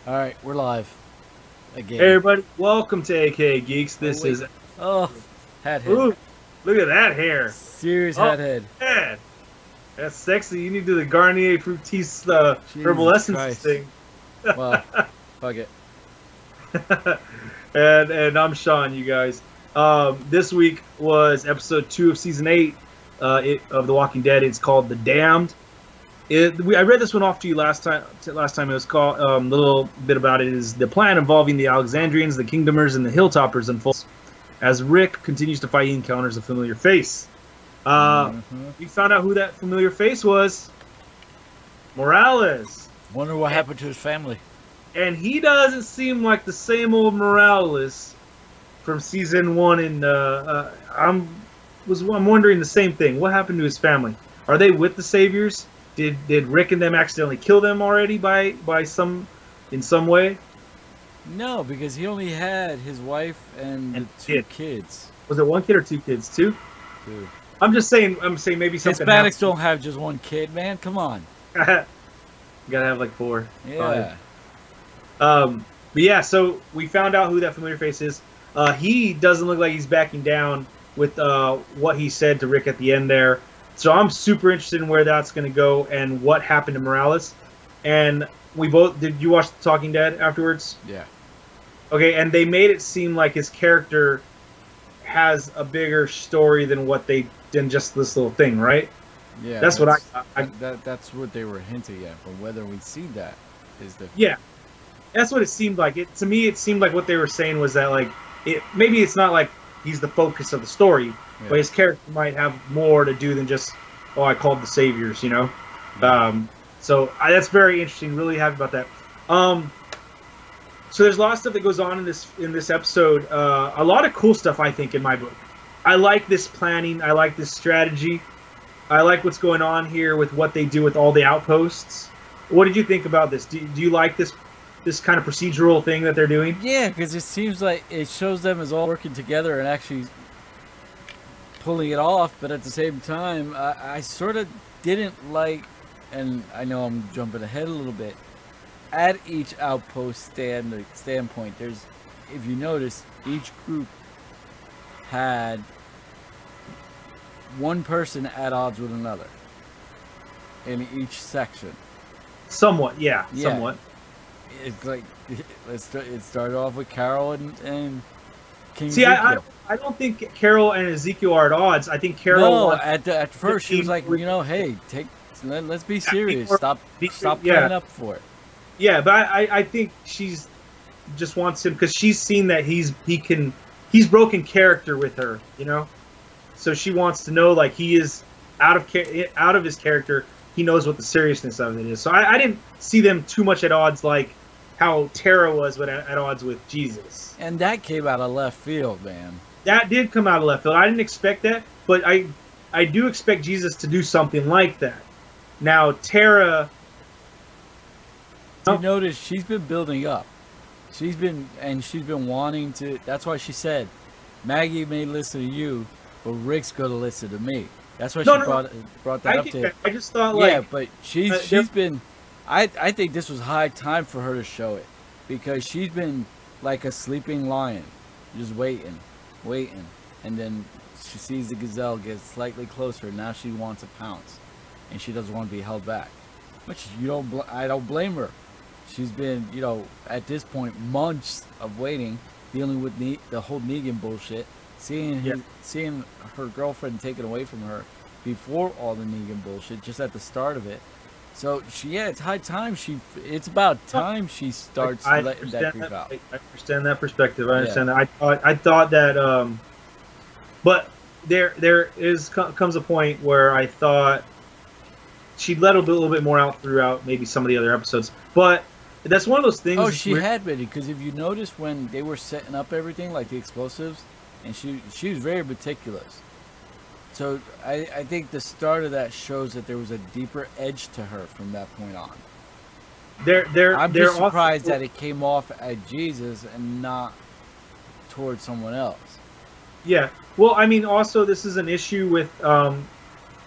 All right, we're live Hey again. everybody, welcome to AK Geeks. Oh This wait. is Oh, hat head. ooh, look at that hair. Serious Oh hat head. man, that's sexy. You need to do the Garnier Fructis herbal Jesus essences Christ. thing. Well, fuck it. And I'm Sean, you guys. This week was episode 2 of season 8 of The Walking Dead. It's called The Damned. I read this one off to you last time. Last time it was called. The little bit about it is the plan involving the Alexandrians, the Kingdomers, and the Hilltoppers unfolds as Rick continues to fight. He encounters a familiar face. Mm-hmm. We found out who that familiar face was. Morales, Wonder what happened to his family. and he doesn't seem like the same old Morales from season 1. And I'm wondering the same thing. What happened to his family? Are they with the Saviors? Did Rick and them accidentally kill them already by some in some way? No, because he only had his wife and the And two kids. Was it one kid or two kids? Two? Dude. I'm just saying. I'm saying maybe something Hispanics don't have just one kid, man. Come on. happened. You gotta have like 4, Yeah. 5. But yeah, so we found out who that familiar face is. He doesn't look like he's backing down with what he said to Rick at the end there. So I'm super interested in where that's going to go and what happened to Morales. And we both did. You watch The Talking Dead afterwards? Yeah. Okay, and they made it seem like his character has a bigger story than just this little thing, right? Yeah. That's what I that's what they were hinting at, but whether we see that is the yeah. That's what it seemed like. It to me, it seemed like what they were saying was that like maybe it's not like he's the focus of the story, but his character might have more to do than just I called the Saviors, you know. Yeah. So that's very interesting. Really happy about that. So there's a lot of stuff that goes on in this episode. A lot of cool stuff, I think, in my book. I like this planning. I like this strategy. I like what's going on here with what they do with all the outposts. What did you think about this? Do you like this kind of procedural thing that they're doing? Yeah, because it seems like it shows them as all working together and actually pulling it off, but at the same time, I sort of didn't like, and I know I'm jumping ahead a little bit, at each outpost standpoint, there's, if you notice, each group had one person at odds with another in each section. Somewhat, yeah. Yeah. Somewhat. It's like, it started off with Carol and King See, Ezekiel. I don't think Carol and Ezekiel are at odds. I think Carol. No, at first she was like, hey, let's be serious. Stop playing up for it. Yeah, but I think she's just wants him because she's seen that he's broken character with her, you know. So she wants to know like he is out of his character. He knows what the seriousness of it is. So I didn't see them too much at odds like how Tara was at odds with Jesus. And that came out of left field, man. That did come out of left field. I didn't expect that, but I do expect Jesus to do something like that. Now Tara, You notice she's been building up. She's been wanting to. That's why she said, Maggie may listen to you, but Rick's gonna listen to me. That's why brought that up to him. I just thought like But she's been. I think this was high time for her to show it, because she's been like a sleeping lion, just waiting, and then she sees the gazelle get slightly closer. And now she wants to pounce, and she doesn't want to be held back. Which I don't blame her. She's been, at this point, months of waiting, dealing with the whole Negan bullshit, seeing her girlfriend taken away from her before all the Negan bullshit, just at the start of it. So it's high time it's about time she starts letting that creep out. I understand that perspective. I understand that. I thought that, but there comes a point where I thought she'd let a little bit more out throughout maybe some of the other episodes, but that's one of those things. Oh, she had been, because if you notice when they were setting up everything, like the explosives, and she was very meticulous. So I think the start of that shows that there was a deeper edge to her from that point on. I'm just surprised that it came off at Jesus and not towards someone else. Yeah. Well, I mean, also this is an issue with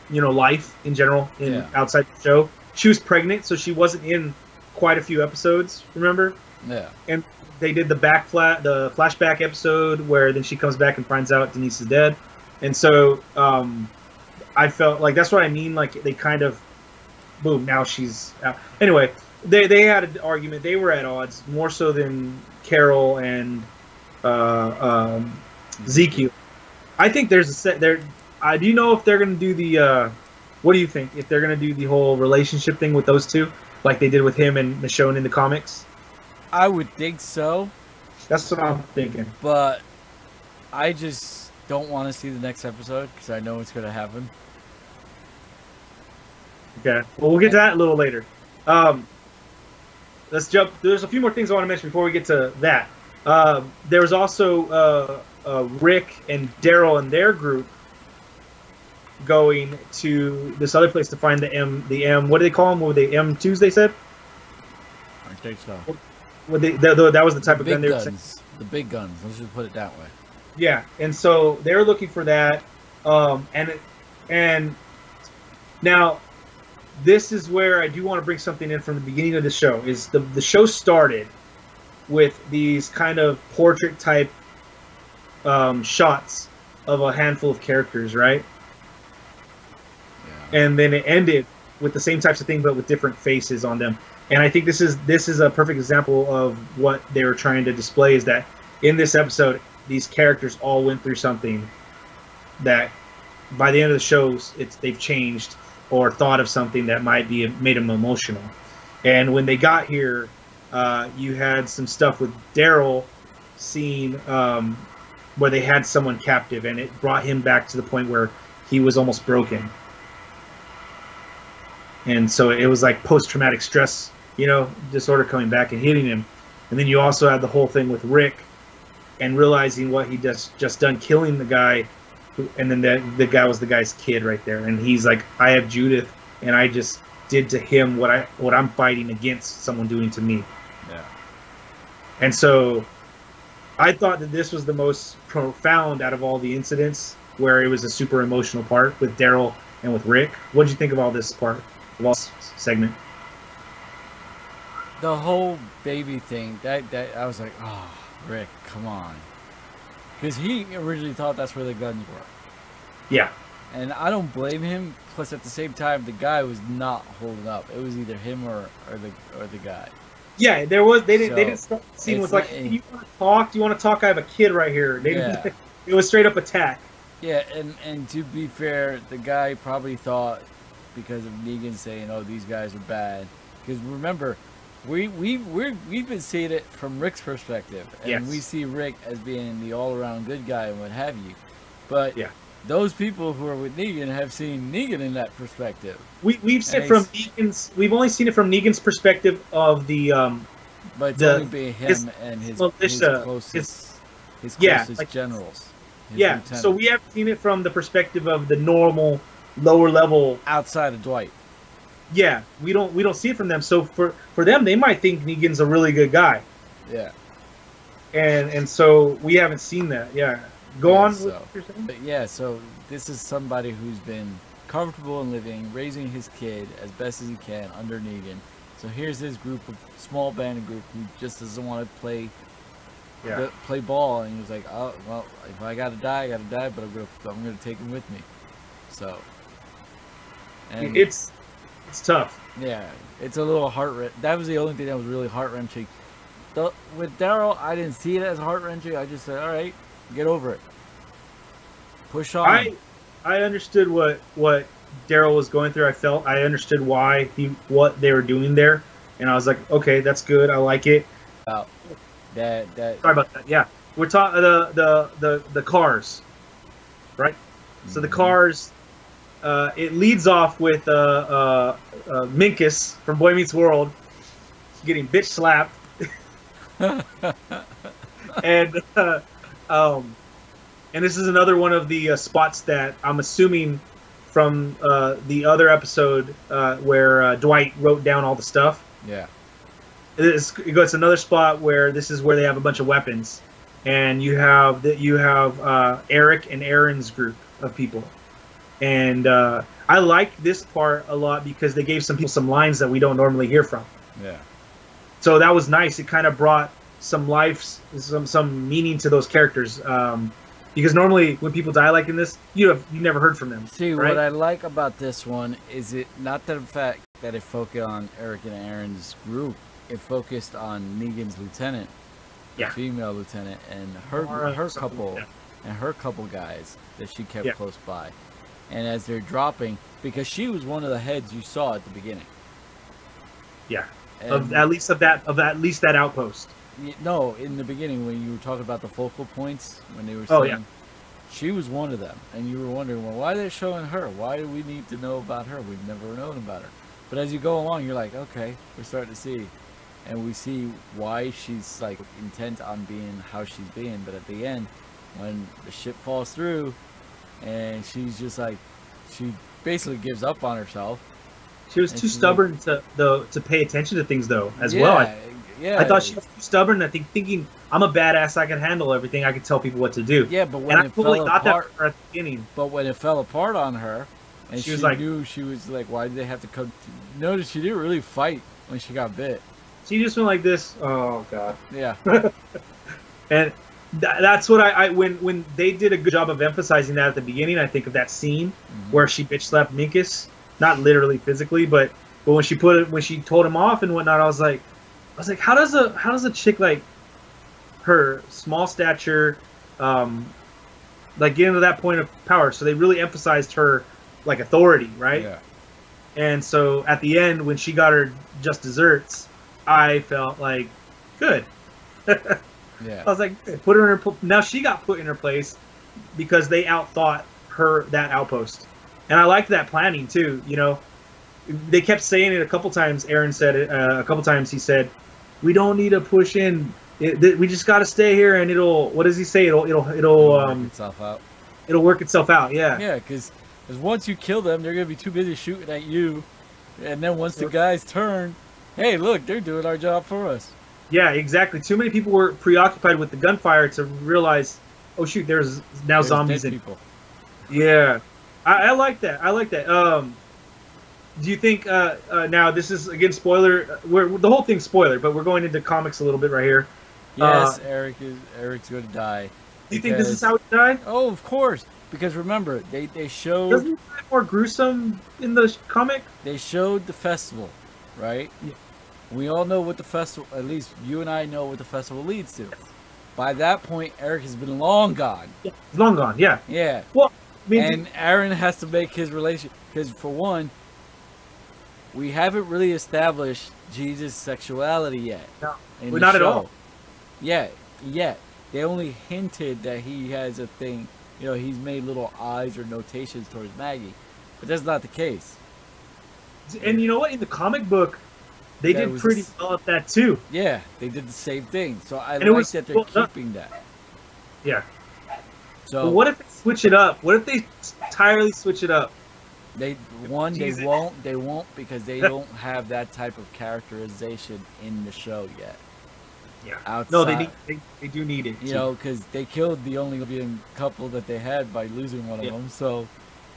life in general outside the show. She was pregnant, so she wasn't in quite a few episodes. Remember? Yeah. And they did the flashback episode where then she comes back and finds out Denise is dead, and so I felt like that's what I mean. Like they kind of, boom, now she's out. Anyway, they had an argument. They were at odds more so than Carol and Ezekiel. I think there's a set there. Do you know if they're going to do the? What do you think if they're going to do the whole relationship thing with those two, like they did with him and Michonne in the comics? I would think so. That's what I'm thinking. But I just don't want to see the next episode because I know it's going to happen. Okay. Well, we'll get to that a little later. Let's jump. There's a few more things I want to mention before we get to that. There was also Rick and Daryl and their group going to this other place to find the M. What do they call them? What were they? M2s? They said. I think so. That was the type of gun they were saying. The big guns. Let's just put it that way. Yeah, and so they were looking for that, and now this is where I do want to bring something in from the beginning of the show. Is the show started with these kind of portrait type shots of a handful of characters, right? Yeah. And then it ended with the same types of thing, but with different faces on them. And I think this is a perfect example of what they were trying to display, is that in this episode, these characters all went through something that by the end of the show, they've changed or thought of something that might be made them emotional. And when they got here, you had some stuff with Daryl seeing where they had someone captive, and it brought him back to the point where he was almost broken. And so it was like post-traumatic stress, disorder coming back and hitting him. And then you also had the whole thing with Rick and realizing what he just done, killing the guy, and then the guy was the guy's kid right there. And he's like, I have Judith, and I just did to him what I'm fighting against someone doing to me. Yeah. And so I thought that this was the most profound out of all the incidents, where it was a super emotional part with Daryl and with Rick. What did you think of all this part, of all this segment? The whole baby thing, that I was like, oh, Rick, come on. Because he originally thought that's where the guns were. Yeah. And I don't blame him. Plus, at the same time, the guy was not holding up. It was either him or the guy. Yeah, there was. They didn't start the scene with like, hey, you want to talk? Do you want to talk? I have a kid right here. It was straight up attack. Yeah, and to be fair, the guy probably thought, because of Negan saying, "Oh, these guys are bad." Because remember, we've been seeing it from Rick's perspective, and yes, we see Rick as being the all-around good guy and what have you. But yeah, those people who are with Negan have seen Negan in that perspective. We've seen it from Negan's. We've only seen it from Negan's perspective of the. But it's only being him and his closest generals. Yeah, so we haven't seen it from the perspective of the normal lower level outside of Dwight. Yeah, we don't see it from them. So for them, they might think Negan's a really good guy. Yeah. And so we haven't seen that. Yeah. Go on with what you're saying. Yeah, so this is somebody who's been comfortable in living, raising his kid as best as he can under Negan. So here's this small bandit group who just doesn't want to play ball, and he was like, oh well, if I gotta die, I gotta die, but I'm gonna take him with me. So, and it's tough. Yeah, it's a little that was the only thing that was really heart-wrenching. With Daryl, I didn't see it as heart-wrenching. I just said, all right, get over it, push on. I understood what Daryl was going through. I understood what they were doing there, and I was like, okay, that's good. I like it. That sorry about that. Yeah, we're talking the cars, right? Mm-hmm. So the cars, it leads off with Minkus from Boy Meets World getting bitch slapped, and this is another one of the spots that I'm assuming from the other episode where Dwight wrote down all the stuff. Yeah. It's another spot where this is where they have a bunch of weapons, and you have Eric and Aaron's group of people, and I like this part a lot because they gave some people some lines that we don't normally hear from. Yeah. So that was nice. It kind of brought some some meaning to those characters. Because normally when people die like in this, you never heard from them. See, right? what I like about this one is it not the fact that it focused on Eric and Aaron's group. It focused on Negan's lieutenant, the female lieutenant, and her couple, and her couple guys that she kept close by. And as they're dropping, because she was one of the heads you saw at the beginning. Yeah, at least that outpost. No, in the beginning when you were talking about the focal points, when they were saying she was one of them, and you were wondering, well, why are they showing her? Why do we need to know about her? We've never known about her. But as you go along, you're like, okay, we're starting to see, and we see why she's like intent on being how she's being. But at the end, when the ship falls through, and she's just like, she basically gives up on herself. She was too stubborn to pay attention to things though, as well. Yeah, I thought she was too stubborn. I think thinking I'm a badass, I can handle everything. I can tell people what to do. Yeah, but when it fell apart at the beginning. But when it fell apart on her, and she was like, knew she was like, why did they have to come? Notice she didn't really fight when she got bit. She just went like this. Oh god. Yeah. And that's what when they did a good job of emphasizing that at the beginning. I think of that scene where she bitch slapped Minkus, not literally physically, but when she told him off and whatnot, I was like, how does a chick like her small stature, like get into that point of power? So they really emphasized her like authority, right? Yeah. And so at the end, when she got her just desserts, I felt like good. Yeah. I was like, put her in her. Now she got put in her place because they outthought her that outpost, and I liked that planning too. You know, they kept saying it a couple times. Aaron said it a couple times. He said, "We don't need to push in. We just got to stay here, and it'll." What does he say? It'll work itself out. It'll work itself out. Yeah. Yeah, because once you kill them, they're gonna be too busy shooting at you, and then once the guys turn, hey, look, they're doing our job for us. Yeah, exactly. Too many people were preoccupied with the gunfire to realize, oh shoot, there's zombies in people. Yeah, I like that. I like that. Do you think now this is again spoiler? The whole thing's spoiler, but we're going into comics a little bit right here. Yes, Eric's going to die. Do you think this is how he died? Oh, of course. Because remember, they showed. Doesn't it get more gruesome in the comic? They showed the festival, right? Yeah. We all know what the festival, at least you and I know what the festival leads to. By that point, Eric has been long gone. Yeah, he's long gone, yeah. Yeah. Well, I mean, and Aaron has to make his relation, because for one, we haven't really established Jesus' sexuality yet. No, not at all. Yet. They only hinted that he has a thing, you know, he's made little eyes or notations towards Maggie. But that's not the case. And you know what? In the comic book, they did pretty well at that too. Yeah, they did the same thing. So I like that they're keeping that. Yeah. So but what if they switch it up? What if they entirely switch it up? They won't because they don't have that type of characterization in the show yet. Yeah. Outside, no, they do need it. You know, because they killed the only living couple that they had by losing one of them. So.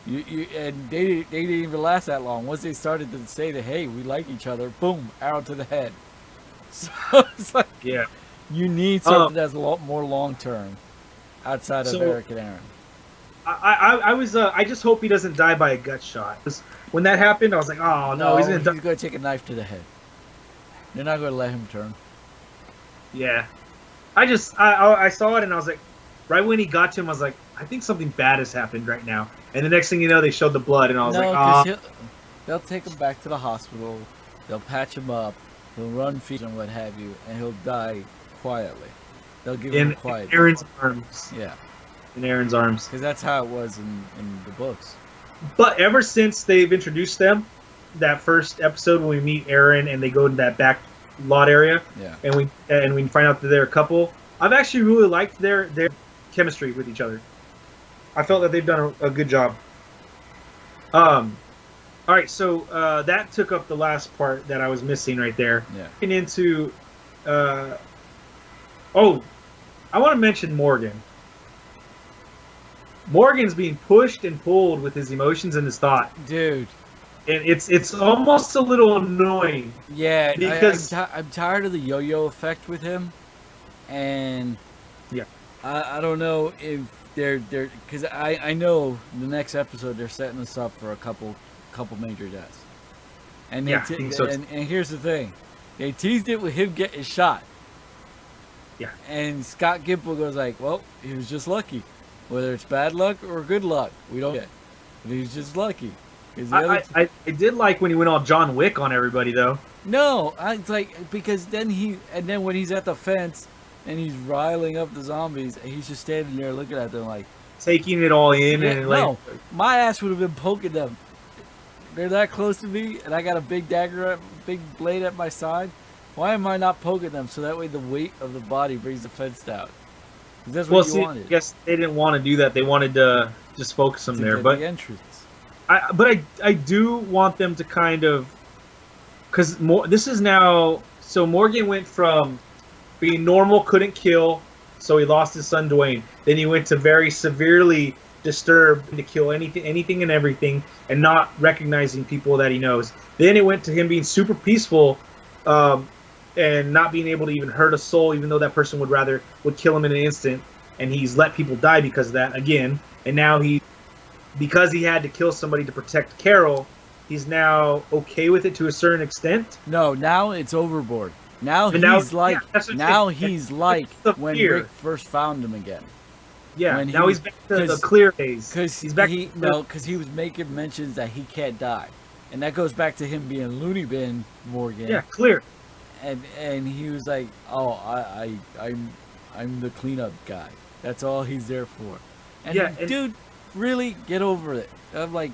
And they didn't even last that long. Once they started to say that, hey, we like each other, boom, arrow to the head. So it's like, yeah, you need something that's a lot more long term, outside of Eric and Aaron. I just hope he doesn't die by a gut shot. When that happened, I was like, oh no, he's gonna take a knife to the head. They're not gonna let him turn. Yeah, I saw it and I was like, right when he got to him, I was like, I think something bad has happened right now. And the next thing you know, they showed the blood, and I was like, they'll take him back to the hospital. They'll patch him up. He'll run feet and what have you, and he'll die quietly. They'll give him a quiet. In Aaron's arms. Yeah. In Aaron's arms. Because that's how it was in the books. But ever since they've introduced them, that first episode when we meet Aaron and they go to that back lot area, and we find out that they're a couple, I've actually really liked their chemistry with each other. I felt that they've done a good job. All right, so that took up the last part that I was missing right there. Yeah. Getting into, I want to mention Morgan. Morgan's being pushed and pulled with his emotions and his thought. Dude, and it's almost a little annoying. Yeah, because I'm tired of the yo-yo effect with him, and yeah, I don't know if they're because I know the next episode they're setting us up for a couple major deaths, and yeah, I think so. and here's the thing, they teased it with him getting shot. Yeah, and Scott Gimple goes like, well, he was just lucky, whether it's bad luck or good luck, we don't get. But he's just lucky. I did like when he went all John Wick on everybody though. No, it's like because then when he's at the fence and he's riling up the zombies, he's just standing there looking at them like taking it all in. Yeah, and like, no, my ass would have been poking them. They're that close to me, and I got a big dagger, big blade at my side. Why am I not poking them so that way the weight of the body brings the fence down? That's what you wanted. I guess they didn't want to do that. They wanted to just focus them there, but the entrance. I do want them to kind of, because this is now, so Morgan went from being normal, couldn't kill, so he lost his son Dwayne. Then he went to very severely disturbed to kill anything and everything, and not recognizing people that he knows. Then it went to him being super peaceful, and not being able to even hurt a soul, even though that person would kill him in an instant. And he's let people die because of that again. And now because he had to kill somebody to protect Carol, he's now okay with it to a certain extent. No, now it's overboard. Now he's like when Rick first found him again. Yeah, now he's back to the clear days. Because he was making mentions that he can't die, and that goes back to him being loony bin Morgan. Yeah, clear. And he was like, oh, I'm the cleanup guy. That's all he's there for. And dude, really get over it. I'm like,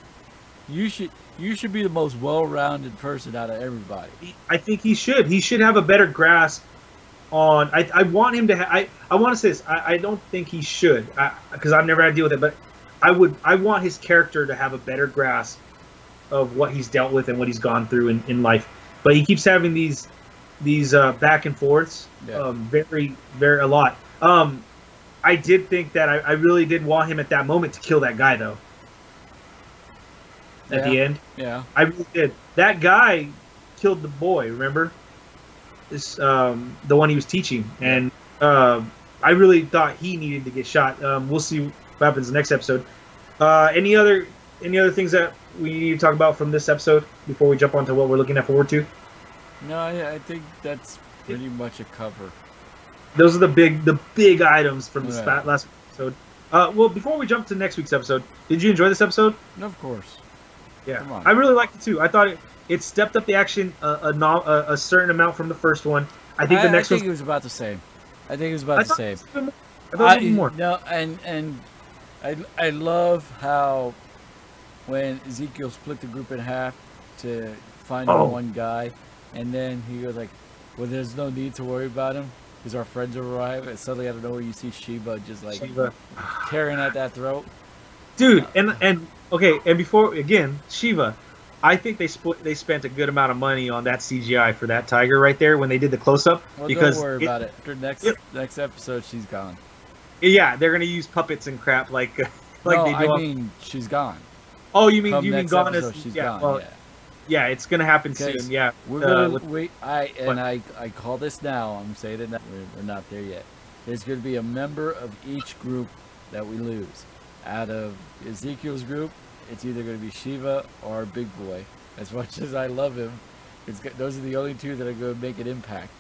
you should be the most well-rounded person out of everybody. I think he should. He should have a better grasp on. I want him to. I want to say this. I don't think he should, because I've never had to deal with it. But I want his character to have a better grasp of what he's dealt with and what he's gone through in life. But he keeps having these back and forths, very a lot. I did think that I really did want him at that moment to kill that guy though. At the end, I really did. That guy killed the boy. Remember, this the one he was teaching, and I really thought he needed to get shot. We'll see what happens in the next episode. Any other things that we need to talk about from this episode before we jump onto what we're looking forward to? No, I think that's pretty much a cover. Those are the big items from this last episode. Well, before we jump to next week's episode, did you enjoy this episode? Of course. Yeah, I really liked it too. I thought it stepped up the action a certain amount from the first one. I think it was about the same. I think it was about the same. I thought it was more. No, and I love how when Ezekiel split the group in half to find one guy, and then he goes like, well, there's no need to worry about him because our friends arrive, and suddenly out of nowhere you see Shiva just like tearing at that throat. Dude, and okay, and before again, Shiva, I think they spent a good amount of money on that CGI for that tiger right there when they did the close up. Well, because don't worry about it. After next episode, she's gone. Yeah, they're gonna use puppets and crap like they do. I mean, she's gone. Oh, you mean gone as she's gone? Well, yeah, it's gonna happen soon. Yeah, we're gonna wait. I call this now. I'm saying it now. We're not there yet. There's gonna be a member of each group that we lose. Out of Ezekiel's group, it's either going to be Shiva or Big Boy. As much as I love him, those are the only two that are going to make an impact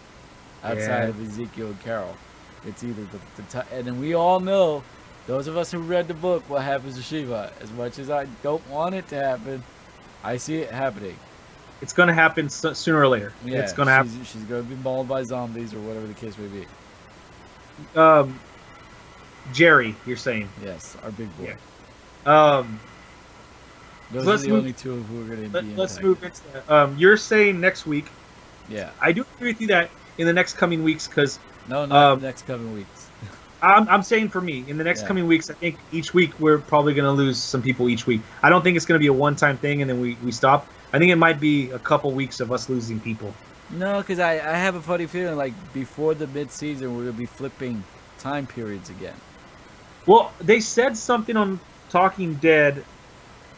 outside of Ezekiel and Carol. It's either and then we all know, those of us who read the book, what happens to Shiva. As much as I don't want it to happen, I see it happening. It's going to happen sooner or later. Yeah, it's going to happen. She's going to be mauled by zombies or whatever the case may be. Jerry, you're saying? Yes, our big boy. Yeah. Those are the only two who are going to be Let's move into that. You're saying next week. Yeah. I do agree with you that in the next coming weeks, because... No, not the next coming weeks. I'm saying for me, in the next coming weeks, I think each week we're probably going to lose some people each week. I don't think it's going to be a one-time thing and then we stop. I think it might be a couple weeks of us losing people. No, because I have a funny feeling like before the mid-season we're going to be flipping time periods again. Well, they said something on Talking Dead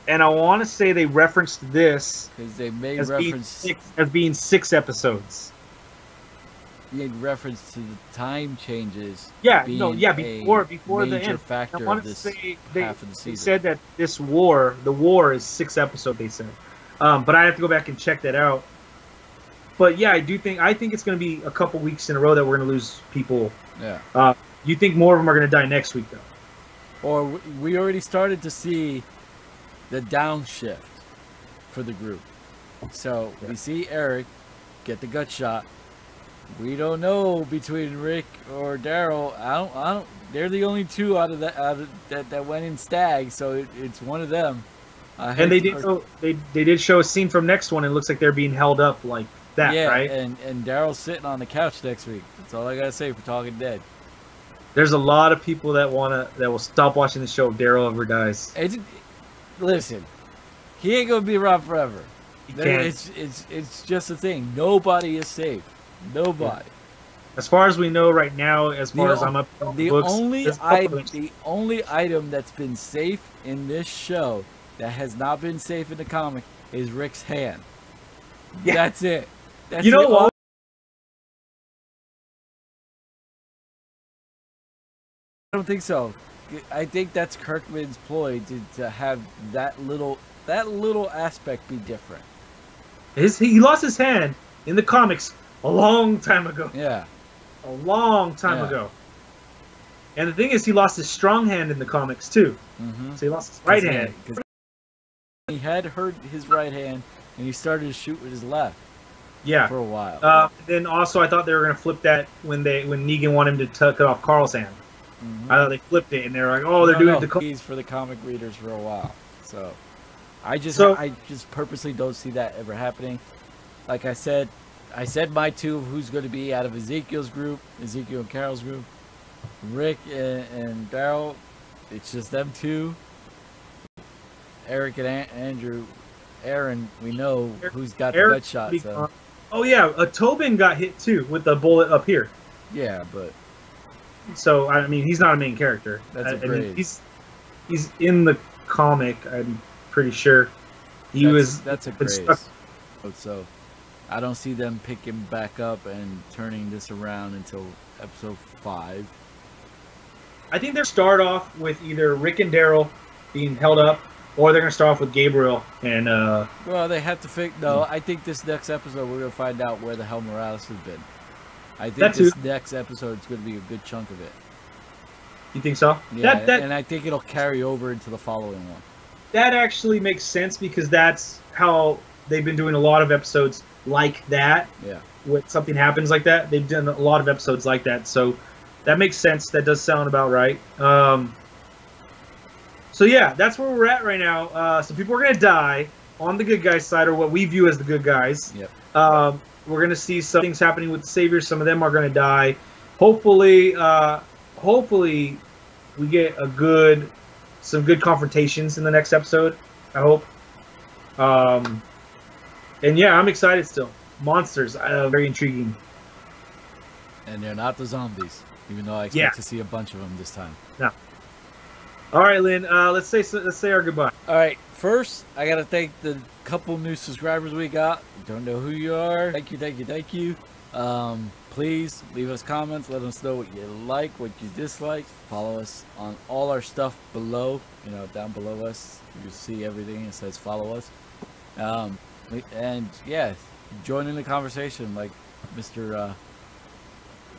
And I want to say they referenced this because they made as reference being 6 episodes. Made reference to the time changes. Yeah, being before the major end. factor I want of to this say half of the they season. said that the war is 6 episodes. They said, but I have to go back and check that out. But yeah, I think it's going to be a couple weeks in a row that we're going to lose people. Yeah. You think more of them are going to die next week though? Or we already started to see the downshift for the group. So we see Eric get the gut shot. We don't know between Rick or Daryl. I don't. They're the only two out of that went in stag. So it's one of them. And they did show a scene from next one. And it looks like they're being held up like that, yeah, right? And Daryl's sitting on the couch next week. That's all I gotta say for Talking Dead. There's a lot of people that will stop watching the show if Daryl ever dies. Listen, he ain't gonna be around forever. It's just a thing. Nobody is safe. Nobody. As far as we know right now, as far as I'm up on the books, the only item that's been safe in this show that has not been safe in the comic is Rick's hand. Yeah. That's it. That's you know what? I don't think so. I think that's Kirkman's ploy to have that little aspect be different. He lost his hand in the comics a long time ago. Yeah. A long time ago. And the thing is, he lost his strong hand in the comics too. Mm-hmm. So he lost his right hand. He had hurt his right hand, and he started to shoot with his left. Yeah. For a while. Then also, I thought they were going to flip that when Negan wanted him to cut off Carl's hand. Mm-hmm. I thought they flipped it, and they were like, "Oh, they're doing it for the comic readers for a while." So, I just purposely don't see that ever happening. Like I said my two of who's going to be out of Ezekiel and Carol's group, Rick and Daryl. It's just them two. Eric and Aaron, we know who's got the gut shot. So. Oh yeah, Tobin got hit too with the bullet up here. Yeah, but. So I mean, he's not a main character. That's he's in the comic. I'm pretty sure That's a grace. So I don't see them picking back up and turning this around until episode 5. I think they'll start off with either Rick and Daryl being held up, or they're gonna start off with Gabriel and. Well, they have to No, I think this next episode we're gonna find out where the hell Morales has been. I think this next episode is going to be a good chunk of it. You think so? Yeah, and I think it'll carry over into the following one. That actually makes sense because that's how they've been doing a lot of episodes like that. Yeah. When something happens like that, they've done a lot of episodes like that. So that makes sense. That does sound about right. So yeah, that's where we're at right now. So people are going to die on the good guys' side, or what we view as the good guys. Yep. We're going to see some things happening with the Saviors. Some of them are going to die. Hopefully we get some good confrontations in the next episode. I hope. And yeah, I'm excited still. Monsters, very intriguing. And they're not the zombies, even though I expect to see a bunch of them this time. No. All right, Lynn. Let's say our goodbye. All right. First, I gotta thank the couple new subscribers we got. Don't know who you are. Thank you. Please leave us comments. Let us know what you like, what you dislike. Follow us on all our stuff below. Down below us, you see everything. It says follow us. And yeah, join in the conversation, like Mr.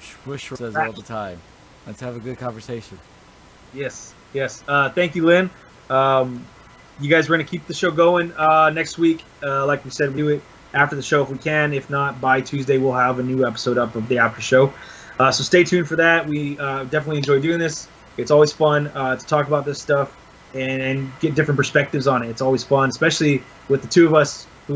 Swish says all the time. Let's have a good conversation. Yes. Thank you, Lynn. You guys are going to keep the show going next week. Like we said, we do it after the show if we can. If not, by Tuesday, we'll have a new episode up of the after show. So stay tuned for that. We definitely enjoy doing this. It's always fun to talk about this stuff and get different perspectives on it. It's always fun, especially with the two of us